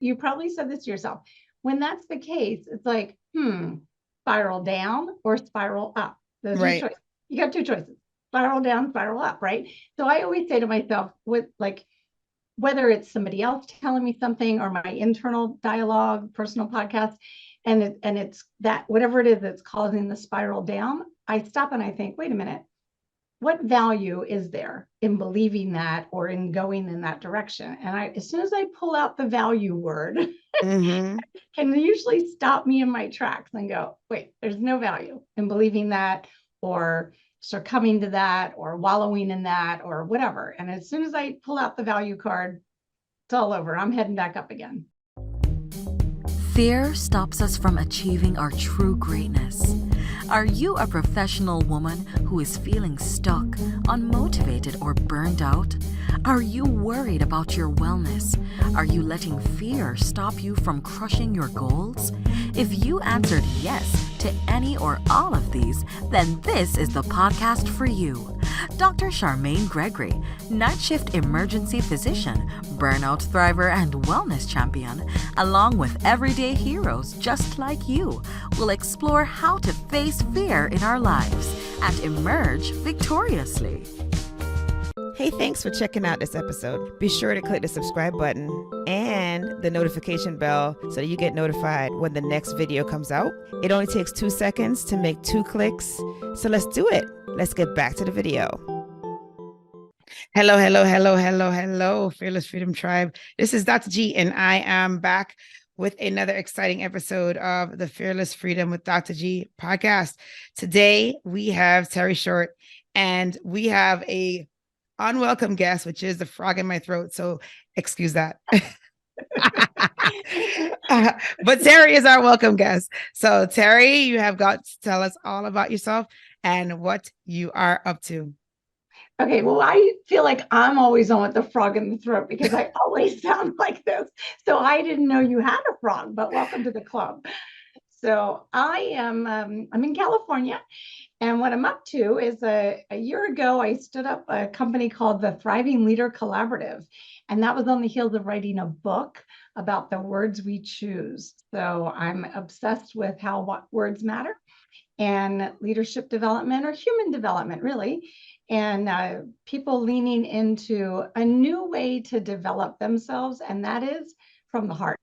you probably said this to yourself. When that's the case, it's like, spiral down or spiral up. Those are your Right. choices. You got two choices: spiral down, spiral up, right? So I always say to myself, with like, whether it's somebody else telling me something or my internal dialogue, personal podcast, and it's that whatever it is that's causing the spiral down, I stop and I think, wait a minute, what value is there in believing that or in going in that direction? And as soon as I pull out the value word, Mm-hmm. can usually stop me in my tracks and go, wait, there's no value in believing that or succumbing to that or wallowing in that or whatever. And as soon as I pull out the value card, it's all over. I'm heading back up again. Fear stops us from achieving our true greatness. Are you a professional woman who is feeling stuck, unmotivated, or burned out? Are you worried about your wellness? Are you letting fear stop you from crushing your goals? If you answered yes to any or all of these, then this is the podcast for you. Dr. Charmaine Gregory, night shift emergency physician, burnout thriver, and wellness champion, along with everyday heroes just like you, will explore how to face fear in our lives and emerge victoriously. Hey, thanks for checking out this episode. Be sure to click the subscribe button and the notification bell so that you get notified when the next video comes out. It only takes 2 seconds to make 2 clicks. So let's do it. Let's get back to the video. Hello, Fearless Freedom Tribe. This is Dr. G, and I am back with another exciting episode of the Fearless Freedom with Dr. G podcast. Today, we have Terry Short, and we have a unwelcome guest, which is the frog in my throat. So excuse that. But Terry is our welcome guest. So Terry, you have got to tell us all about yourself and what you are up to. Okay, well, I feel like I'm always on with the frog in the throat because I always sound like this. So I didn't know you had a frog, but welcome to the club. So I'm in California, and what I'm up to is a year ago, I stood up a company called the Thriving Leader Collaborative, and that was on the heels of writing a book about the words we choose. So I'm obsessed with what words matter and leadership development or human development, really, and people leaning into a new way to develop themselves, and that is from the heart.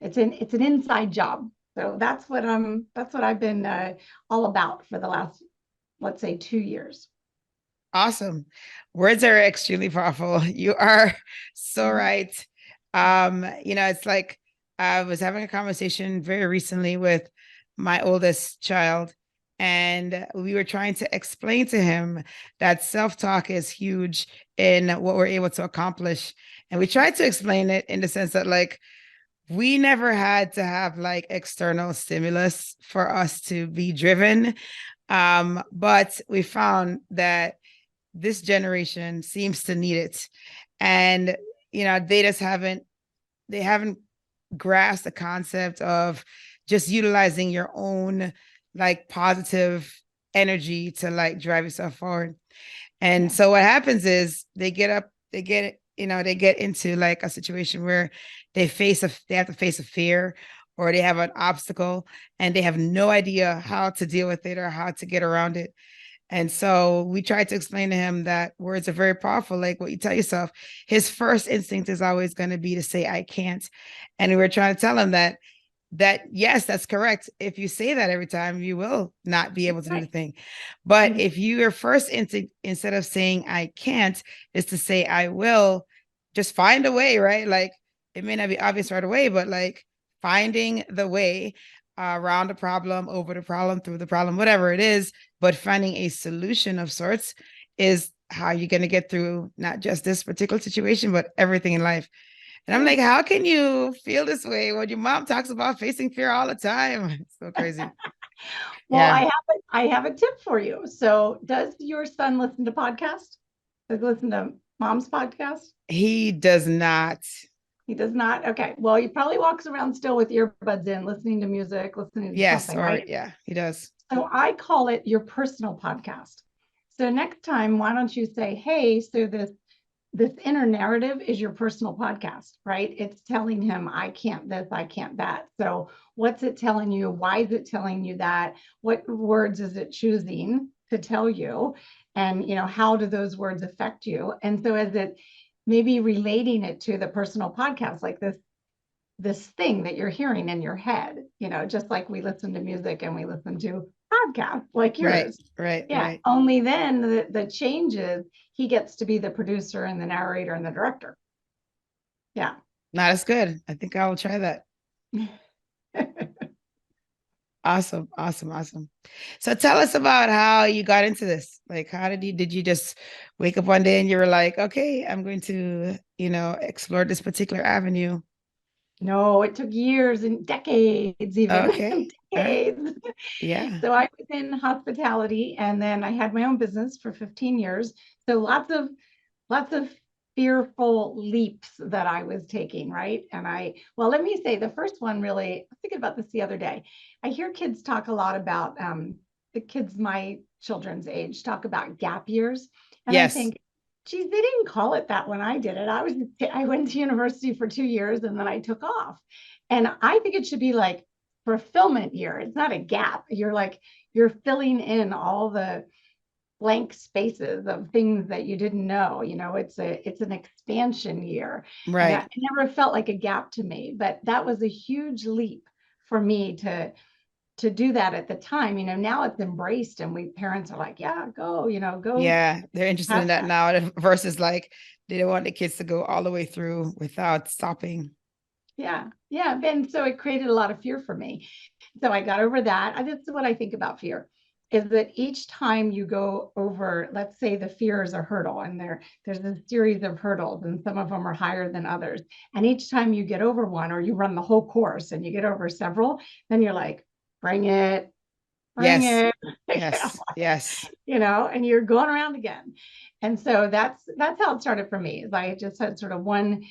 It's an inside job. So that's what I've been all about for the last, let's say, 2 years. Awesome. Words are extremely powerful. You are so right. It's like I was having a conversation very recently with my oldest child, and we were trying to explain to him that self-talk is huge in what we're able to accomplish. And we tried to explain it in the sense that, like, we never had to have like external stimulus for us to be driven. But we found that this generation seems to need it. And, they haven't grasped the concept of just utilizing your own like positive energy to like drive yourself forward. And so what happens is they get into like a situation where they have to face a fear, or they have an obstacle and they have no idea how to deal with it or how to get around it. And so we tried to explain to him that words are very powerful. Like what you tell yourself, his first instinct is always going to be to say, I can't. And we were trying to tell him that yes, that's correct. If you say that every time, you will not be able to do the thing. But if your first instinct, instead of saying I can't, is to say I will, just find a way, right? Like it may not be obvious right away, but like finding the way around the problem, over the problem, through the problem, whatever it is, but finding a solution of sorts is how you're going to get through not just this particular situation, but everything in life. And I'm like, how can you feel this way when your mom talks about facing fear all the time? It's so crazy. Well, yeah. I have a tip for you. So does your son listen to podcasts? Does he listen to mom's podcast? He does not. He does not? Okay. Well, he probably walks around still with earbuds in, listening to music, listening to something, right? Yeah, he does. So I call it your personal podcast. So next time, why don't you say, hey, so this this inner narrative is your personal podcast, right? It's telling him, I can't this, I can't that. So what's it telling you? Why is it telling you that? What words is it choosing to tell you? And, how do those words affect you? And so as it maybe relating it to the personal podcast, like this thing that you're hearing in your head, just like we listen to music and we listen to podcasts like Right, yours. right, Yeah. right. Only then the change is he gets to be the producer and the narrator and the director. Yeah. Not as good. I think I will try that. Awesome, awesome, awesome. So tell us about how you got into this. Like, how did you just wake up one day and you were like, okay, I'm going to, explore this particular avenue? No, it took years and decades, even Okay. decades. Yeah. So I was in hospitality, and then I had my own business for 15 years. So lots of fearful leaps that I was taking, right? And well, let me say the first one really, I was thinking about this the other day. I hear kids talk a lot about the kids my children's age talk about gap years. And I Yes. think, geez, they didn't call it that when I did it. I went to university for 2 years and then I took off. And I think it should be like fulfillment year. It's not a gap. You're filling in all the blank spaces of things that you didn't know. It's an expansion year. And Right. it never felt like a gap to me, but that was a huge leap for me to do that at the time. Now it's embraced and parents are like, yeah, go, go Yeah. They're interested in have that that. now versus like they don't want the kids to go all the way through without stopping. Yeah. Yeah. And so it created a lot of fear for me. So I got over that. That's what I think about fear is that each time you go over, let's say the fear is a hurdle and there's a series of hurdles and some of them are higher than others. And each time you get over one or you run the whole course and you get over several, then you're like, bring it, bring Yes. it, Yes. Yes. and you're going around again. And so that's how it started for me. Is I just had sort of one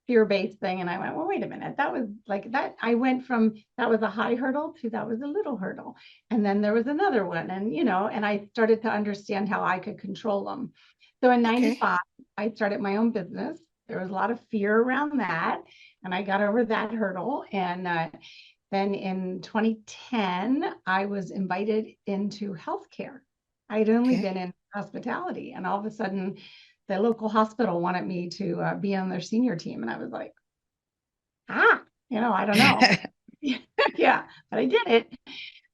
fear-based thing and I went, well, wait a minute, that was like that. I went from that was a high hurdle to that was a little hurdle. And then there was another one. And I started to understand how I could control them. So in Okay. 95, I started my own business. There was a lot of fear around that. And I got over that hurdle. And then in 2010, I was invited into healthcare. I'd only Okay. been in hospitality, and all of a sudden, the local hospital wanted me to be on their senior team. And I was like, I don't know. Yeah, but I did it.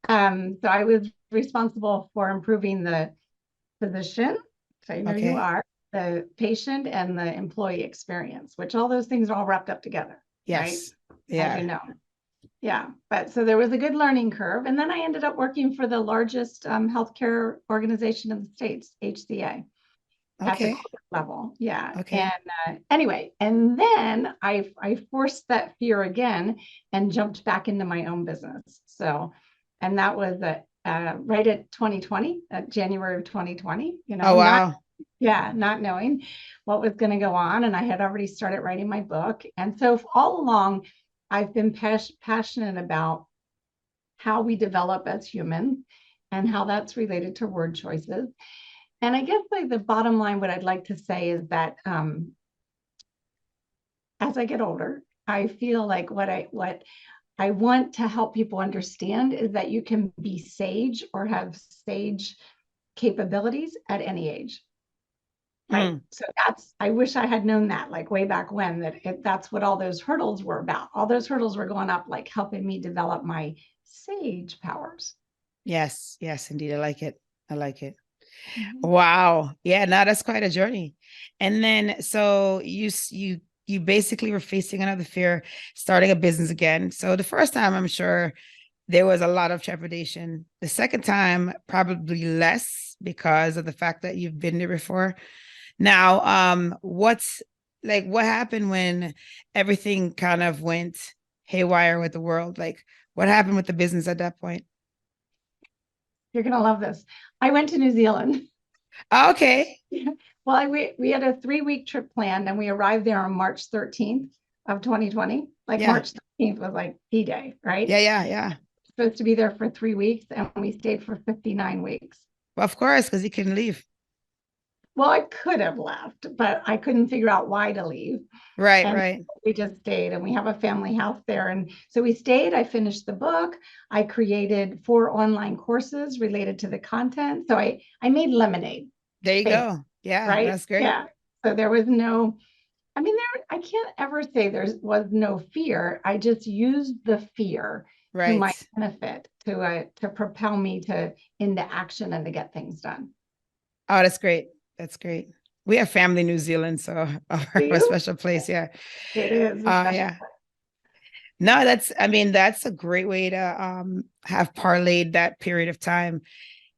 So I was responsible for improving the physician, so I know you Okay. are, the patient and the employee experience, which all those things are all wrapped up together, right? Yes. As you Yeah. know. Yeah, but so there was a good learning curve. And then I ended up working for the largest healthcare organization in the States, HCA, at the Okay. corporate level. Yeah. Okay. And anyway, and then I forced that fear again and jumped back into my own business. So, and that was right at 2020, at January of 2020, Oh, wow. not knowing what was going to go on. And I had already started writing my book. And so all along, I've been passionate about how we develop as humans and how that's related to word choices. And I guess like the bottom line, what I'd like to say is that as I get older, I feel like what I want to help people understand is that you can be sage or have sage capabilities at any age. Right. Mm. So I wish I had known that like way back when, that's what all those hurdles were about. All those hurdles were going up, like helping me develop my sage powers. Yes. Yes, indeed. I like it. I like it. Mhm. Wow. Yeah, no, that's quite a journey. And then so you basically were facing another fear, starting a business again. So the first time I'm sure there was a lot of trepidation. The second time, probably less because of the fact that you've been there before. Now, what happened when everything kind of went haywire with the world? Like what happened with the business at that point? You're going to love this. I went to New Zealand. Oh, okay. Well, we had a 3-week trip planned and we arrived there on March 13th of 2020. Like Yeah. March 13th was like D-Day, right? Yeah, yeah, yeah. Supposed to be there for 3 weeks and we stayed for 59 weeks. Well, of course, because you can leave. well, I could have left, but I couldn't figure out why to leave. Right, And right. we just stayed, and we have a family house there. And so we stayed. I finished the book. I created 4 online courses related to the content. So I made lemonade, There you basically, go. Yeah, right? that's great. Yeah. So there was no, I mean, I can't ever say there was no fear. I just used the fear to my Right. benefit to propel me into action and to get things done. Oh, that's great. That's great. We have family in New Zealand, so Do a you? special place. Yeah. It is a special. Yeah. No, I mean, that's a great way to have parlayed that period of time.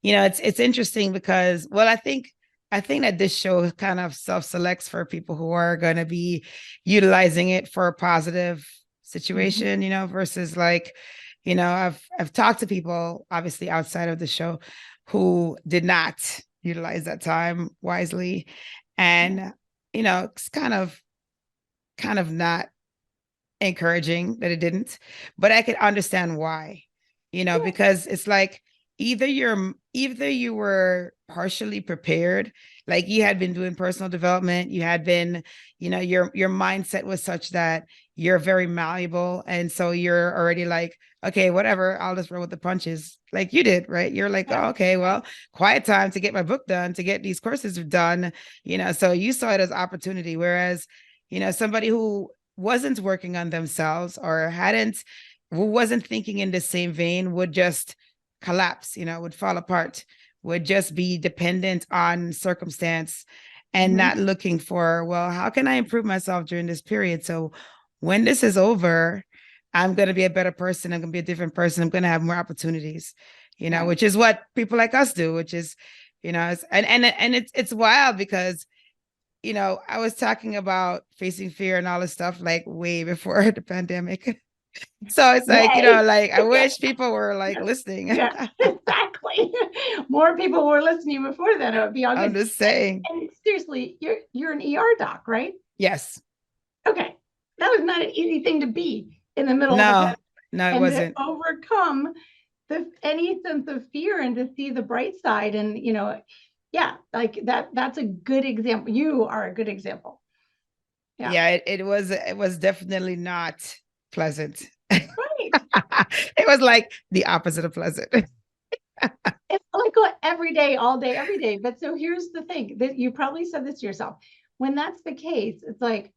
It's interesting because, well, I think that this show kind of self-selects for people who are going to be utilizing it for a positive situation, versus like, I've talked to people obviously outside of the show who did not utilize that time wisely. And, it's kind of not encouraging that it didn't, but I could understand why, Yeah. because it's like either you were partially prepared, like you had been doing personal development, you had been, your mindset was such that you're very malleable. And so you're already like, okay, whatever, I'll just roll with the punches like you did, right? You're like, oh, okay, well, quiet time to get my book done, to get these courses done, so you saw it as opportunity. Whereas, somebody who wasn't working on themselves or who wasn't thinking in the same vein would just collapse, would fall apart, would just be dependent on circumstance and not looking for, well, how can I improve myself during this period? So when this is over, I'm going to be a better person. I'm going to be a different person. I'm going to have more opportunities, which is what people like us do, which is, it's wild because I was talking about facing fear and all this stuff like way before the pandemic. So it's like, like I wish people were like listening. Yeah, exactly. More people were listening before then. It would be all good. I'm just saying. And seriously, you're an ER doc, right? Yes. Okay. That was not an easy thing to be in the middle of the pandemic. No, it and wasn't. To overcome any sense of fear and to see the bright side. And yeah, like that's a good example. You are a good example. Yeah, it was definitely not pleasant. Right. It was like the opposite of pleasant. It's like every day, all day, every day. But so here's the thing that you probably said this to yourself. When that's the case, it's like,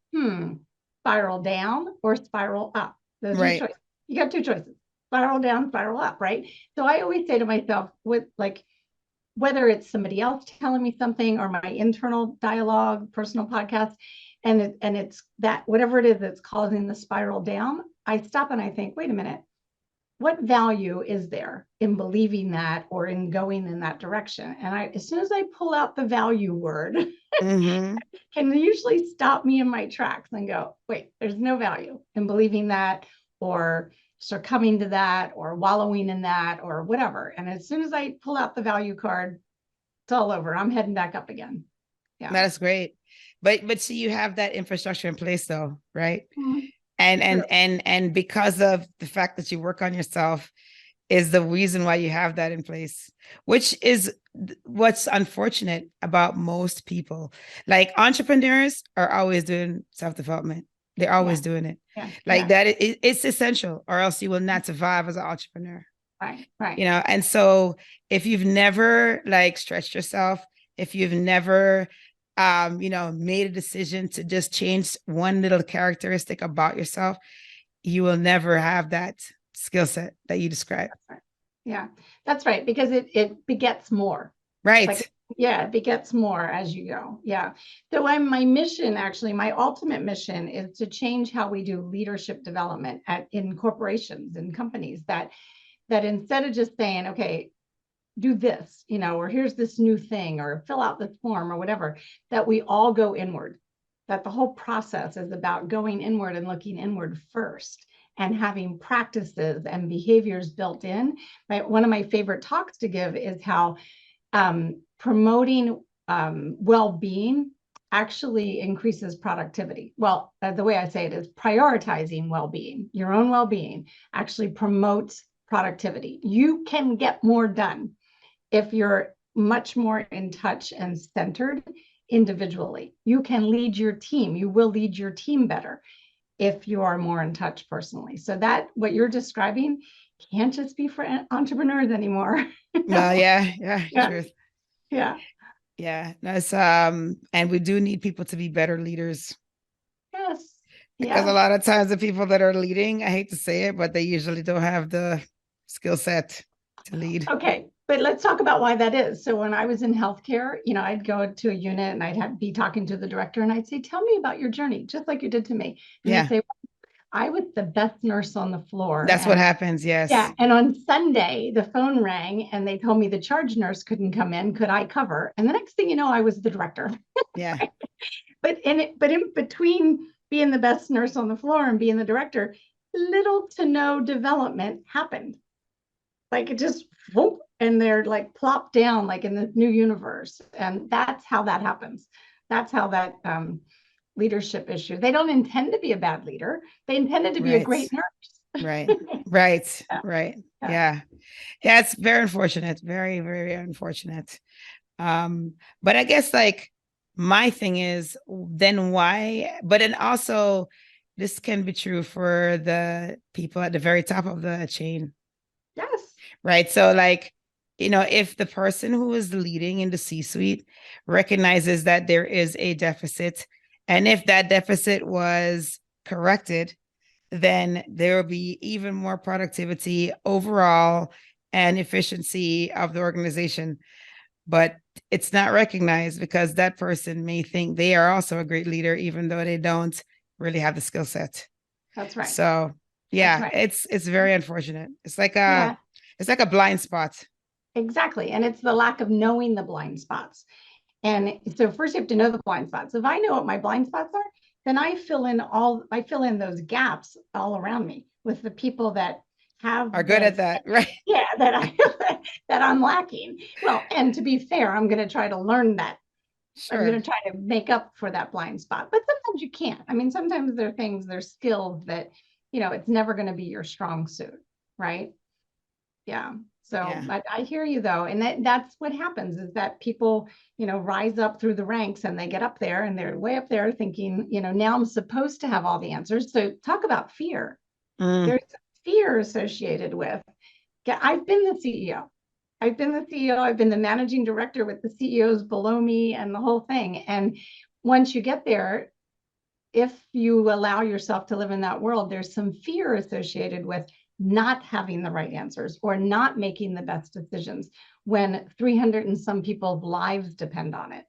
spiral down or spiral up. Those are your choices. You got 2 choices: spiral down, spiral up, right? So I always say to myself, with like, whether it's somebody else telling me something or my internal dialogue, personal podcast, and it's that whatever it is that's causing the spiral down, I stop and I think, wait a minute, what value is there in believing that or in going in that direction? And as soon as I pull out the value word, can usually stop me in my tracks and go, wait, there's no value in believing that or succumbing to that or wallowing in that or whatever. And as soon as I pull out the value card, it's all over. I'm heading back up again. Yeah. That's great. But see, you have that infrastructure in place though, right? Mm-hmm. And because of the fact that you work on yourself is the reason why you have that in place, which is what's unfortunate about most people. Like entrepreneurs are always doing self-development. They're always doing it. That it's essential, or else you will not survive as an entrepreneur. Right. And so if you've never like stretched yourself, if you've never made a decision to just change one little characteristic about yourself, you will never have that skill set that you describe. Yeah, that's right. Because it begets more. Right. It begets more as you go. Yeah. So my mission, actually, my ultimate mission is to change how we do leadership development in corporations and companies, that instead of just saying, okay, do this, or here's this new thing, or fill out this form or whatever, that we all go inward, that the whole process is about going inward and looking inward first and having practices and behaviors built in. One of my favorite talks to give is how promoting well-being actually increases productivity. Well, the way I say it is prioritizing well-being, your own well-being actually promotes productivity. You can get more done if you're much more in touch and centered individually. You can lead your team. You will lead your team better if you are more in touch personally. So that what you're describing can't just be for entrepreneurs anymore. Well, yeah, Yeah. truth. Yeah. Yeah. That's and we do need people to be better leaders. Yes. Because a Yeah. lot of times the people that are leading, I hate to say it, but they usually don't have the skill set to lead. Okay. But let's talk about why that is. So when I was in healthcare, I'd go to a unit and I'd be talking to the director and I'd say, tell me about your journey, just like you did to me. And Yeah. they'd say, I was the best nurse on the floor. That's what And happens. Yes. yeah. And on Sunday, the phone rang and they told me the charge nurse couldn't come in. Could I cover? And the next thing you know, I was the director. Yeah. But in between being the best nurse on the floor and being the director, little to no development happened. Like it just whoop, and they're like plopped down like in the new universe. And that's how that happens. That's how that leadership issue. They don't intend to be a bad leader. They intended to be a Right. great nurse. Right. Right. Yeah. Right. Yeah. Yeah. Yeah. It's very unfortunate. Very, very unfortunate. But I guess like my thing is then why, but then also this can be true for the people at the very top of the chain. Yes. Right. So like, if the person who is leading in the C-suite recognizes that there is a deficit, and if that deficit was corrected, then there will be even more productivity overall and efficiency of the organization. But it's not recognized because that person may think they are also a great leader, even though they don't really have the skill set. That's right. So yeah, right. it's very unfortunate. It's like Yeah. it's like a blind spot. Exactly. And it's the lack of knowing the blind spots. And so first you have to know the blind spots. If I know what my blind spots are, then I fill in those gaps all around me with the people that Are good at that, right? Yeah, that I'm lacking. Well, and to be fair, I'm going to try to learn that. Sure. I'm going to try to make up for that blind spot. But sometimes you can't. I mean, sometimes there's skills that, it's never going to be your strong suit, right? Yeah. So Yeah. I hear you though. And that's what happens is that people, rise up through the ranks and they get up there and they're way up there thinking, now I'm supposed to have all the answers. So talk about fear. There's fear associated with, I've been the CEO. I've been the managing director with the CEOs below me and the whole thing. And once you get there, if you allow yourself to live in that world, there's some fear associated with not having the right answers or not making the best decisions when 300 and some people's lives depend on it,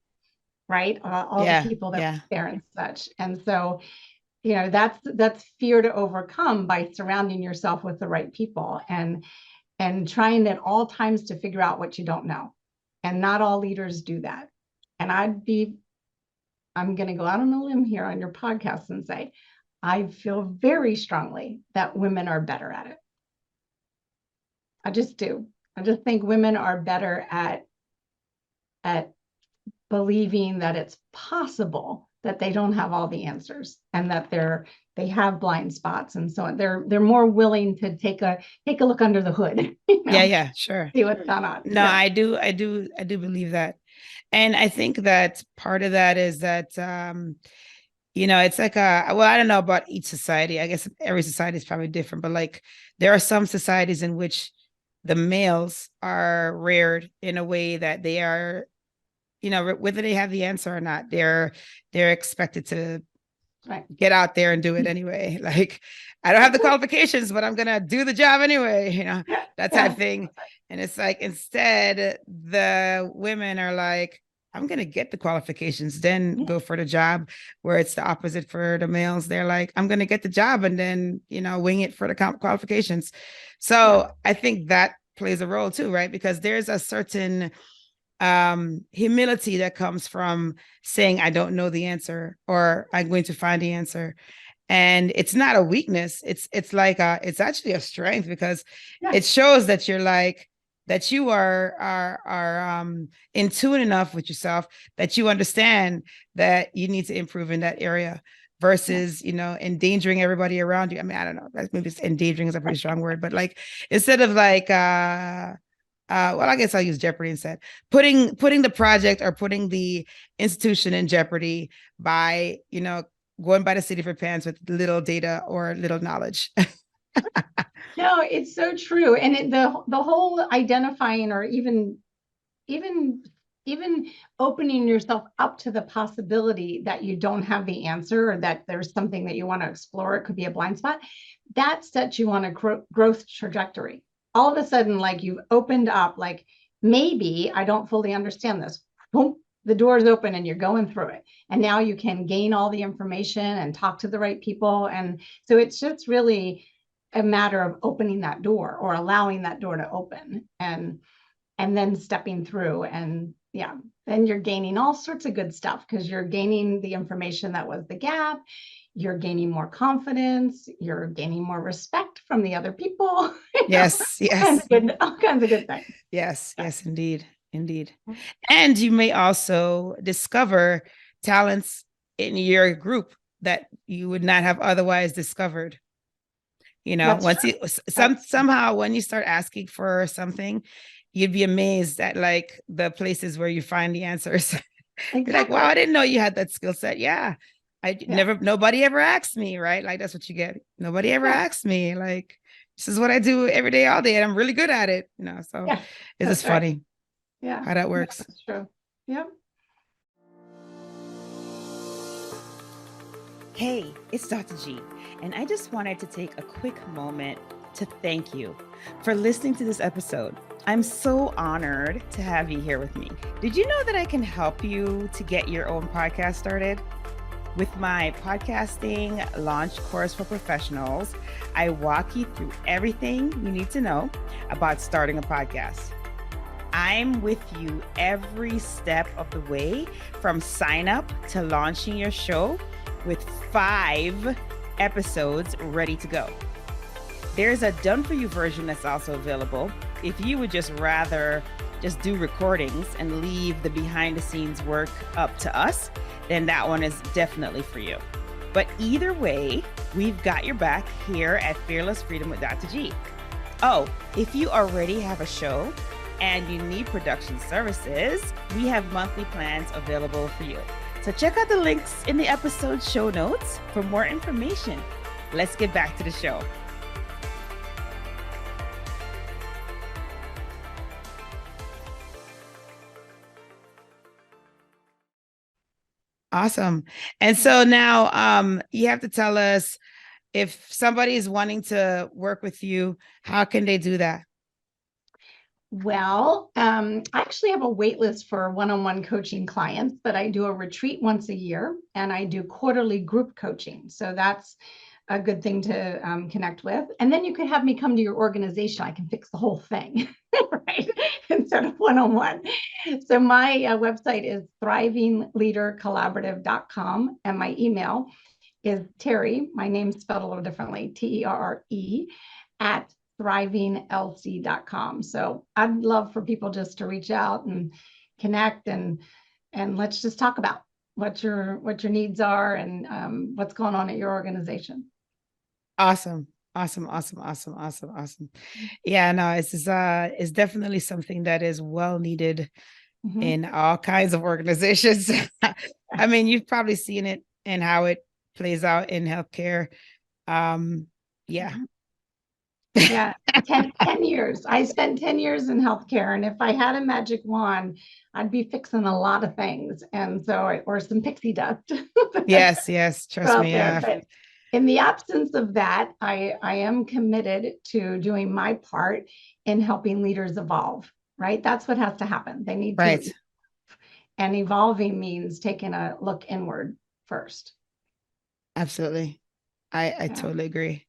right? All the people that are there and such. And so, that's fear to overcome by surrounding yourself with the right people and trying at all times to figure out what you don't know. And not all leaders do that. And I'm going to go out on a limb here on your podcast and say, I feel very strongly that women are better at it. I just do. I just think women are better at believing that it's possible that they don't have all the answers and that they have blind spots and so on. They're more willing to take a look under the hood. Yeah, sure. See what's going on. No, yeah. I do believe that. And I think that part of that is that it's like I don't know about each society. I guess every society is probably different, but like there are some societies in which the males are reared in a way that they are, whether they have the answer or not, they're expected to get out there and do it anyway. Like, I don't have the qualifications, but I'm going to do the job anyway, that type of thing. And it's like, instead, the women are like, I'm going to get the qualifications, then go for the job, where it's the opposite for the males. They're like, I'm going to get the job and then, wing it for the qualifications. So I think that plays a role too, right? Because there's a certain humility that comes from saying, I don't know the answer, or I'm going to find the answer. And it's not a weakness. It's like it's actually a strength, because it shows that you're like, that you are in tune enough with yourself that you understand that you need to improve in that area, versus, endangering everybody around you. I mean, I don't know, maybe endangering is a pretty strong word, but like, instead of like, well, I guess I'll use Jeopardy instead. Putting the project or putting the institution in jeopardy by, going by the seat of your pants with little data or little knowledge. No, it's so true. And the whole identifying or even even opening yourself up to the possibility that you don't have the answer or that there's something that you want to explore, it could be a blind spot, that sets you on a growth trajectory. All of a sudden, like you've opened up, like maybe I don't fully understand this. Boom, the door's open and you're going through it. And now you can gain all the information and talk to the right people. And so it's just really a matter of opening that door or allowing that door to open and then stepping through. And yeah, then you're gaining all sorts of good stuff because you're gaining the information that was the gap. You're gaining more confidence. You're gaining more respect from the other people. Yes, yes. All kinds of good things. Yes, yes, indeed. Indeed. And you may also discover talents in your group that you would not have otherwise discovered. Once you somehow when you start asking for something, you'd be amazed at like the places where you find the answers. Exactly. You're like, wow, I didn't know you had that skill set. Yeah. Nobody ever asked me, right? Like that's what you get. Nobody ever asked me. Like, this is what I do every day, all day, and I'm really good at it. So it's just funny. Yeah. How that works. That's true. Yep. Hey, it's Dr. G, and I just wanted to take a quick moment to thank you for listening to this episode. I'm so honored to have you here with me. Did you know that I can help you to get your own podcast started? With my podcasting launch course for professionals, I walk you through everything you need to know about starting a podcast. I'm with you every step of the way from sign up to launching your show with 5 episodes ready to go. There's a done for you version that's also available. If you would just rather just do recordings and leave the behind the scenes work up to us, then that one is definitely for you. But either way, we've got your back here at Fearless Freedom with Dr. G. Oh, if you already have a show and you need production services, we have monthly plans available for you. So check out the links in the episode show notes for more information. Let's get back to the show. Awesome. And so now you have to tell us if somebody is wanting to work with you, how can they do that? Well, I actually have a wait list for one-on-one coaching clients, but I do a retreat once a year and I do quarterly group coaching. So that's a good thing to connect with. And then you could have me come to your organization. I can fix the whole thing, right? Instead of one-on-one. So my website is thrivingleadercollaborative.com and my email is Terre, my name's spelled a little differently, Terre at thrivinglc.com. So I'd love for people just to reach out and connect and let's just talk about what your needs are and what's going on at your organization. Awesome. Yeah, no, it's definitely something that is well needed in all kinds of organizations. I mean, you've probably seen it and how it plays out in healthcare. Yeah. Yeah, 10 years. I spent 10 years in healthcare. And if I had a magic wand, I'd be fixing a lot of things. And so, or some pixie dust. Yes. Trust me. But in the absence of that, I am committed to doing my part in helping leaders evolve, right? That's what has to happen. They need to. And evolving means taking a look inward first. Absolutely. I totally agree.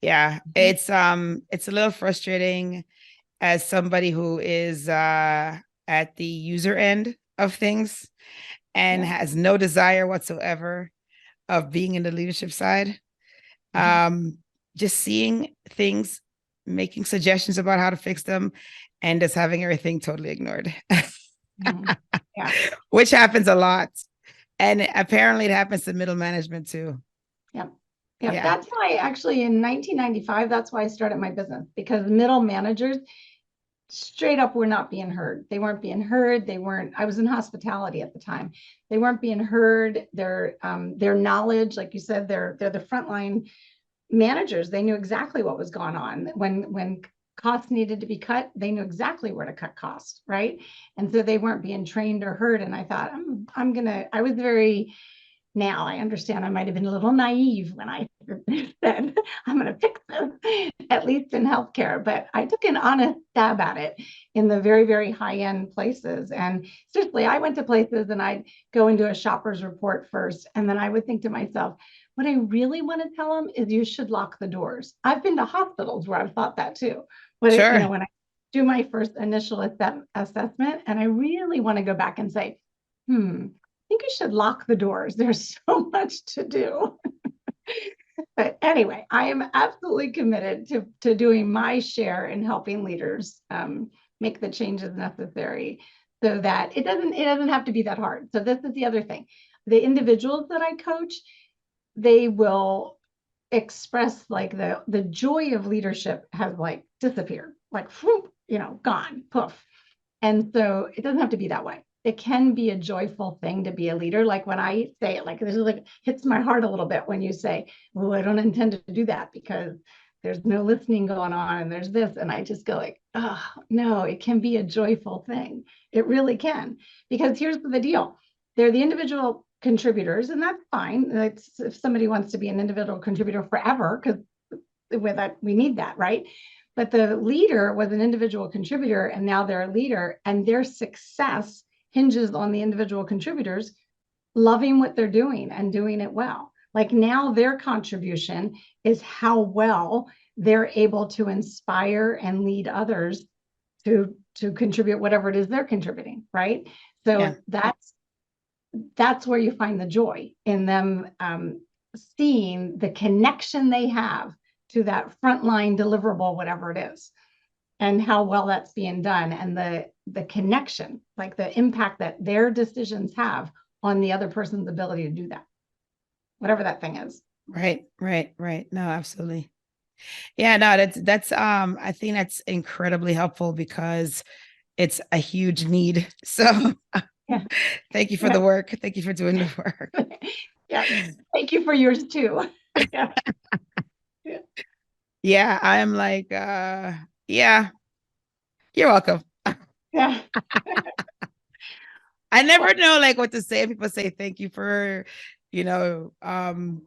Yeah, it's a little frustrating as somebody who is at the user end of things and has no desire whatsoever of being in the leadership side. Just seeing things, making suggestions about how to fix them, and just having everything totally ignored. Which happens a lot. And apparently it happens to middle management too. Yeah, that's why actually in 1995, that's why I started my business, because middle managers straight up were not being heard. They weren't being heard. I was in hospitality at the time. They weren't being heard. Their knowledge, like you said, they're the frontline managers. They knew exactly what was going on. When costs needed to be cut, they knew exactly where to cut costs, right? And so they weren't being trained or heard. And I thought, I was very, now I understand I might have been a little naive when I said, I'm going to fix this, at least in healthcare. But I took an honest stab at it in the very, very high end places. And seriously, I went to places and I'd go into a shopper's report first. And then I would think to myself, what I really want to tell them is you should lock the doors. I've been to hospitals where I've thought that too. But Sure. when I do my first initial assessment, and I really want to go back and say, I think you should lock the doors. There's so much to do. But anyway, I am absolutely committed to doing my share in helping leaders make the changes necessary so that it doesn't have to be that hard. So this is the other thing. The individuals that I coach, they will express like the joy of leadership has like disappeared, like whoop, gone, poof. And so it doesn't have to be that way. It can be a joyful thing to be a leader. Like when I say it, like this is like hits my heart a little bit when you say, "Oh, I don't intend to do that because there's no listening going on and there's this," and I just go like, "Oh no, it can be a joyful thing. It really can." Because here's the deal: they're the individual contributors, and that's fine. That's if somebody wants to be an individual contributor forever, because with that we need that, right? But the leader was an individual contributor, and now they're a leader, and their success hinges on the individual contributors loving what they're doing and doing it well. Like now their contribution is how well they're able to inspire and lead others to contribute whatever it is they're contributing, right? So that's where you find the joy in them seeing the connection they have to that frontline deliverable, whatever it is, and how well that's being done, and the connection, like the impact that their decisions have on the other person's ability to do that, whatever that thing is. Right. No, absolutely. Yeah, no, that's I think that's incredibly helpful because it's a huge need. So Yeah. thank you for the work. Thank you for doing the work. Yeah. Thank you for yours too. Yeah. Yeah, I'm like, yeah, you're welcome. Yeah. I never know like what to say. People say thank you for, doing,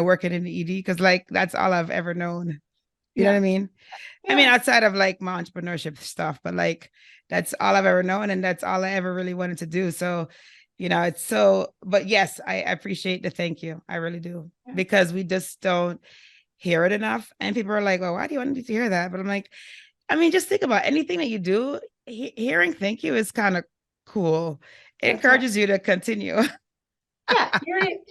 working in the ED, because like that's all I've ever known. You know what I mean? Yeah. I mean, outside of like my entrepreneurship stuff, but like that's all I've ever known, and that's all I ever really wanted to do. So, it's so, but yes, I appreciate the thank you. I really do, because we just don't hear it enough. And people are like, well, why do you want me to hear that? But I'm like, I mean, just think about anything that you do, hearing thank you is kind of cool. It encourages you to continue. Yeah.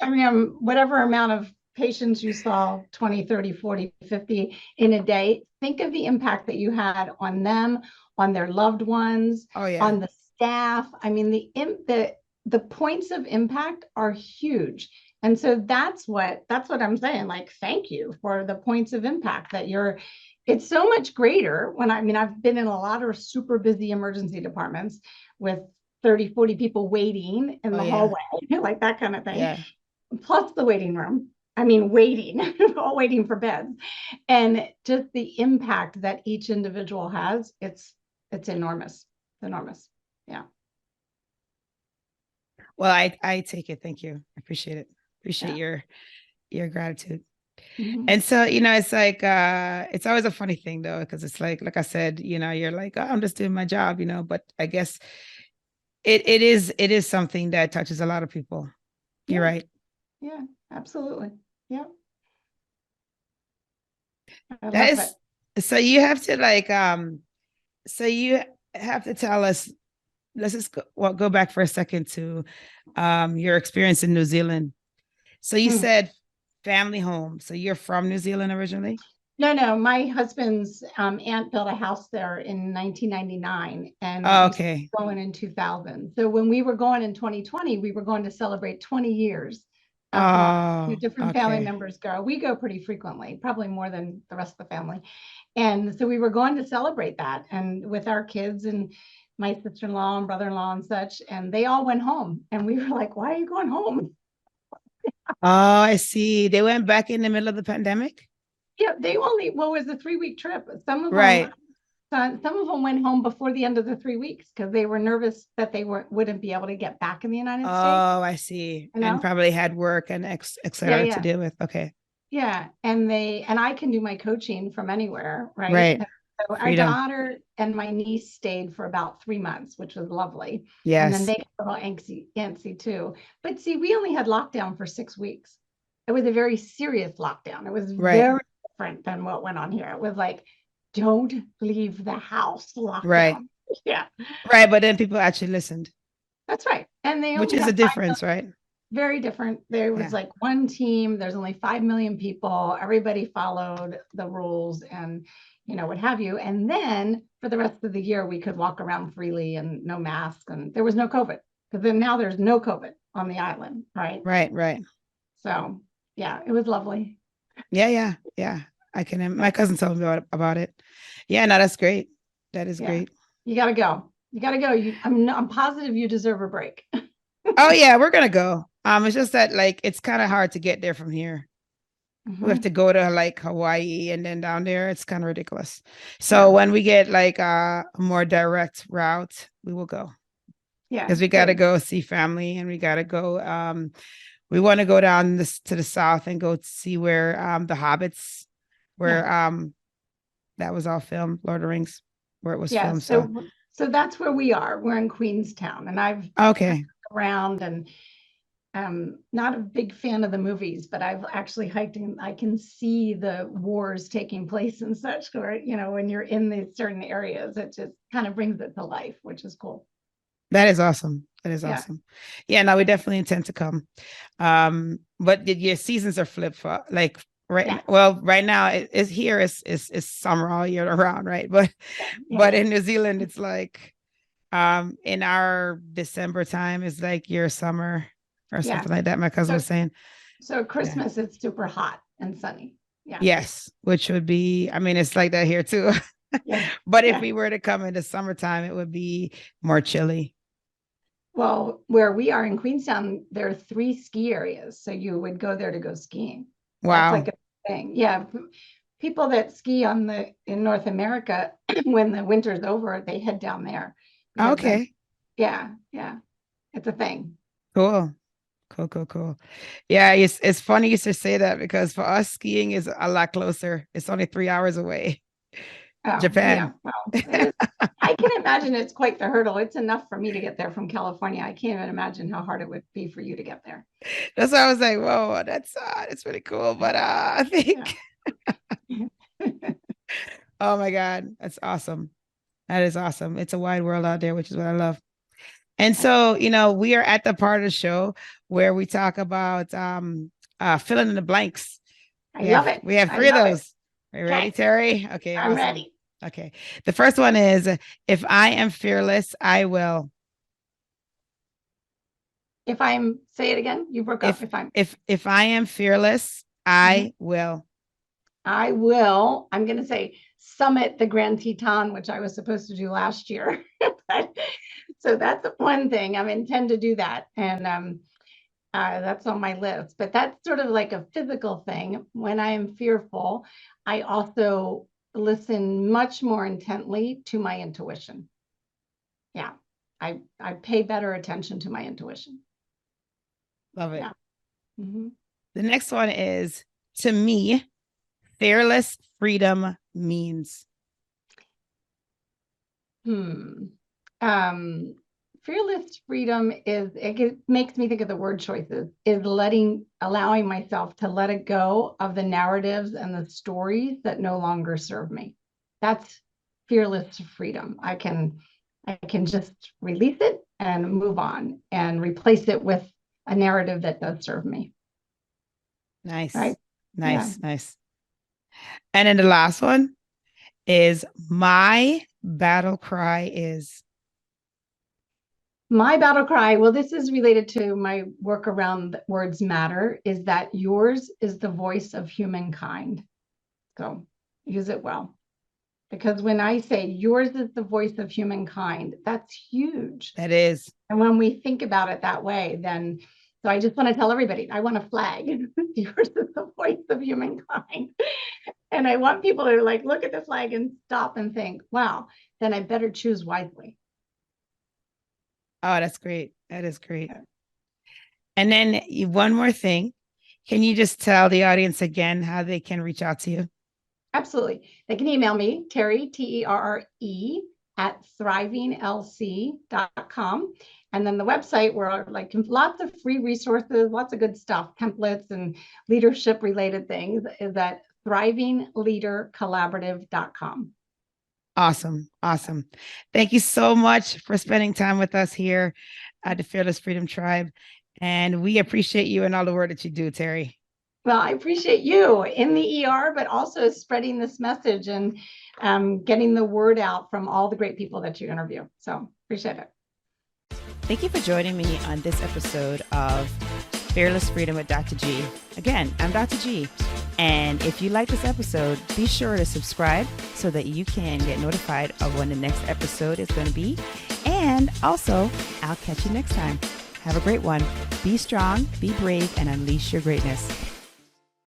I mean, whatever amount of patients you saw, 20, 30, 40, 50 in a day, think of the impact that you had on them, on their loved ones, Oh, yeah. on the staff. I mean, the points of impact are huge. And so that's what I'm saying. Like, thank you for the points of impact that it's so much greater I've been in a lot of super busy emergency departments with 30, 40 people waiting in the hallway, like that kind of thing. Yeah. Plus the waiting room. Waiting, all waiting for beds. And just the impact that each individual has, it's enormous. It's enormous. Yeah. Well, I take it. Thank you. I appreciate it. Appreciate your gratitude. Mm-hmm. And so, it's like, it's always a funny thing though, because it's like I said, you're like, oh, I'm just doing my job, but I guess it is something that touches a lot of people. You're right. Yeah, absolutely. Yeah. So you have to like, so you have to tell us, let's just go back for a second to your experience in New Zealand. So you said family home. So you're from New Zealand originally? No. My husband's aunt built a house there in 1999, and okay, we going in 2000. So when we were going in 2020, we were going to celebrate 20 years Oh, Different family okay. members go. We go pretty frequently, probably more than the rest of the family. And so we were going to celebrate that and with our kids and my sister-in-law and brother-in-law and such, and they all went home. And we were like, why are you going home? Oh, I see. They went back in the middle of the pandemic. Yeah, they only, well, it was a 3-week trip. Some of Right. them went home before the end of the 3 weeks because they were nervous that they wouldn't be able to get back in the United States. Oh, I see. You And know? probably had work and et Yeah, cetera to yeah. deal with. Okay. Yeah. And I can do my coaching from anywhere, right? Right. And so our Freedom. daughter and my niece stayed for about 3 months, which was lovely. And then Yes. they got a little antsy too. But see, we only had lockdown for 6 weeks. It was a very serious lockdown. It was Right. very different than what went on here. It was like, don't leave the house lockdown. Right. Yeah. Right. But then people actually listened, That's right. And they which only is have a difference, right? very different. There was Yeah. like one team, there's only 5 million people. Everybody followed the rules and, what have you. And then for the rest of the year, we could walk around freely and no mask. And there was no COVID because then now there's no COVID on the island. Right. Right. Right. So yeah, it was lovely. Yeah. Yeah. Yeah. My cousin told me about it. Yeah. No, that's great. That is great. You got to go. You got to go. I'm positive you deserve a break. Oh yeah, we're gonna go. It's just that like it's kind of hard to get there from here. We have to go to like Hawaii and then down there. It's kind of ridiculous. So when we get like a more direct route, we will go. Yeah. Because we gotta go see family and we gotta go. We want to go down to the south and go see where the Hobbits, where that was all filmed, Lord of the Rings, where it was filmed. So that's where we are. We're in Queenstown, and I've around and not a big fan of the movies, but I've actually hiked and I can see the wars taking place and such where, when you're in these certain areas, it just kind of brings it to life, which is cool. That is awesome. That is awesome. Yeah, no, we definitely intend to come. But your seasons are flip-flop. Like right now it's here is summer all year around, right? But in New Zealand, it's like in our December time is like your summer or something like that. My cousin was saying. So Christmas it's super hot and sunny. Yeah. Yes, which would be, I mean, it's like that here too. But if we were to come in the summertime, it would be more chilly. Well, where we are in Queenstown, there are 3 ski areas. So you would go there to go skiing. Wow. That's like a thing. Yeah. People that ski in North America, when the winter's over, they head down there. Okay. Yeah. It's a thing. Cool. Yeah, it's funny you should say that because for us, skiing is a lot closer. It's only 3 hours away. Japan. Yeah, well, I can imagine it's quite the hurdle. It's enough for me to get there from California. I can't even imagine how hard it would be for you to get there. That's why I was like, whoa, that's really cool. But I think, oh my God, that's awesome. That is awesome. It's a wide world out there, which is what I love. And so, we are at the part of the show where we talk about filling in the blanks. I love it. We have 3 of those. Are you ready, Terry? Okay. I'm ready. Okay. The first one is, if I am fearless, I will. Say it again. You broke up. If I am fearless, I will. I will. I'm going to say summit the Grand Teton, which I was supposed to do last year. So that's one thing. I intend to do that. And that's on my list. But that's sort of like a physical thing. When I am fearful, I also listen much more intently to my intuition. Yeah. I pay better attention to my intuition. Love it. Yeah. Mm-hmm. The next one is, to me, fearless freedom means. Fearless freedom it makes me think of the word choices, is allowing myself to let it go of the narratives and the stories that no longer serve me. That's fearless freedom. I can just release it and move on and replace it with a narrative that does serve me. Nice. Right? Nice. And then the last one is, my battle cry is. My battle cry, well, this is related to my work around words matter, is that yours is the voice of humankind. So use it well. Because when I say yours is the voice of humankind, that's huge. That is. And when we think about it that way, then, so I just want to tell everybody, I want a flag. Yours is the voice of humankind. And I want people to like, look at the flag and stop and think, wow, then I better choose wisely. Oh, that's great. That is great. And then one more thing. Can you just tell the audience again how they can reach out to you? Absolutely. They can email me, Terre, Terre, at thrivinglc.com. And then the website where like lots of free resources, lots of good stuff, templates and leadership related things is at thrivingleadercollaborative.com. Awesome. Awesome. Thank you so much for spending time with us here at the Fearless Freedom Tribe. And we appreciate you and all the work that you do, Terre. Well, I appreciate you in the ER, but also spreading this message and getting the word out from all the great people that you interview. So appreciate it. Thank you for joining me on this episode of Fearless Freedom with Dr. G. Again, I'm Dr. G. And if you like this episode, be sure to subscribe so that you can get notified of when the next episode is going to be. And also, I'll catch you next time. Have a great one. Be strong, be brave, and unleash your greatness.